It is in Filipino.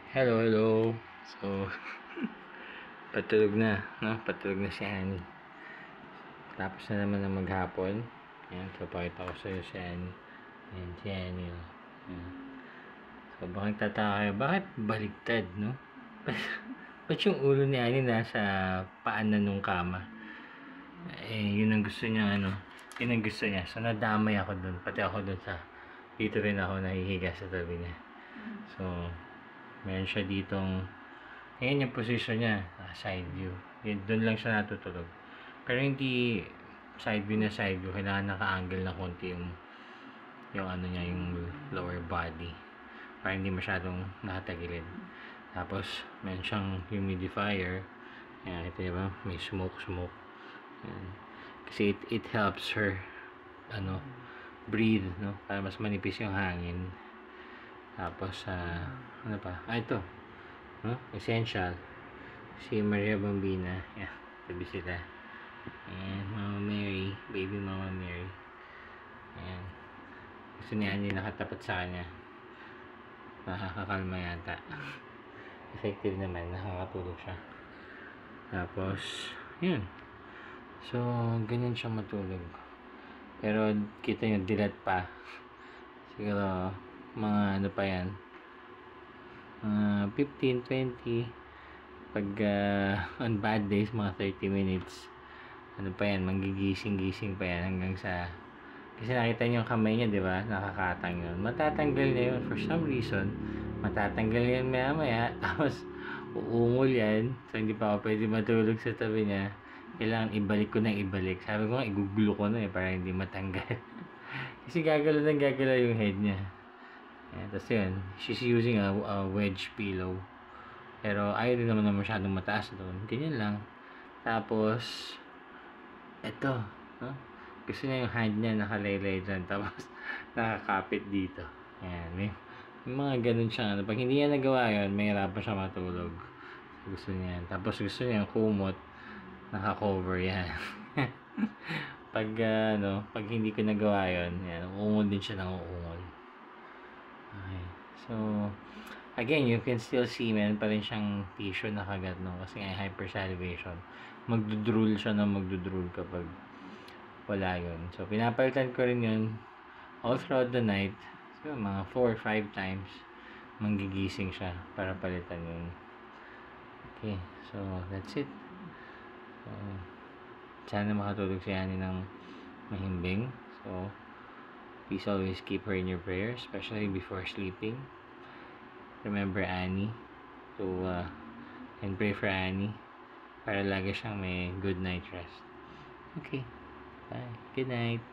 Hello, hello. So, patulog na, no? Patulog na si Annie. Tapos na naman na maghapon. Ayan, so pakita ko sa'yo si Annie. Ayan, si Annie, oh. Ayan. So, bakit tataka kayo? Bakit baligtad, no? Ba't yung ulo ni Annie nasa paanan nung kama? Yun ang gusto niya, ano? Yun ang gusto niya. So, nadamay ako dun. Pati ako dun sa... Dito rin ako nahihiga sa tabi niya. So, meron siya ditong... Ayan yung position niya, side view. Doon lang siya natutulog. Pero hindi side view na side view. Kailangan naka-angle na konti yung ano niya, yung lower body. Para hindi masyadong nakatagilid. Tapos, meron siyang humidifier. Ayan, ito diba? May smoke. Ayan. Kasi it helps her breathe, no? Para mas manipis yung hangin. Tapos, ano pa? Ito. Essential. Si Maria Bambina. Yeah, tabi sila. And Mama Mary. Baby Mama Mary. Ayan. Gusto niya hindi nakatapat sa kanya. Nakakakalma yata. Effective naman. Nakakatulog siya. Tapos, yun. So, ganyan siya matulog. Pero, kita nyo, dilat pa. Siguro, mga ano pa yan. 15, 20. Pag on bad days, mga 30 minutes. Ano pa yan, manggigising-gising pa yan hanggang sa... Kasi nakita niyo yung kamay niya, di ba? Nakakatang yun. Matatanggal niya yun for some reason. Matatanggal yan maya-maya. Tapos, uungol yan. So, hindi pa ako pwede matulog sa tabi niya. Kailangan ibalik ko na ibalik. Sabi ko nga, igugulo ko na para hindi matanggal. Kasi gagalaw yung head niya. Ayan, tapos yun, she's using a wedge pillow. Pero ayaw din naman na masyadong mataas doon. Ganyan lang. Tapos, eto. No? Gusto niya yung hand niya nakalaylay dyan. Tapos, nakakapit dito. Ayan. May mga ganun siya. Pag hindi niya nagawa yun, may hirapan siya matulog. Gusto niya yan. Tapos, gusto niya yung kumot. Naka-cover yan. Pag hindi ko nagawa yun, yan, uungol din siya ng uungol. Okay. So, again, you can still see meron pa rin siyang tissue na kagat, no? Kasi nga hypersalivation. Magdudrool siya na magdudrool kapag wala yun. So, pinapalitan ko rin yun all throughout the night. So, mga 4 or 5 times manggigising siya para palitan yun. Okay. So, that's it. So, sana makatulog si Annie ng mahimbing. So, please always keep her in your prayers, especially before sleeping. Remember Annie. So, and pray for Annie para lagi siyang may good night rest. Okay. Bye. Good night.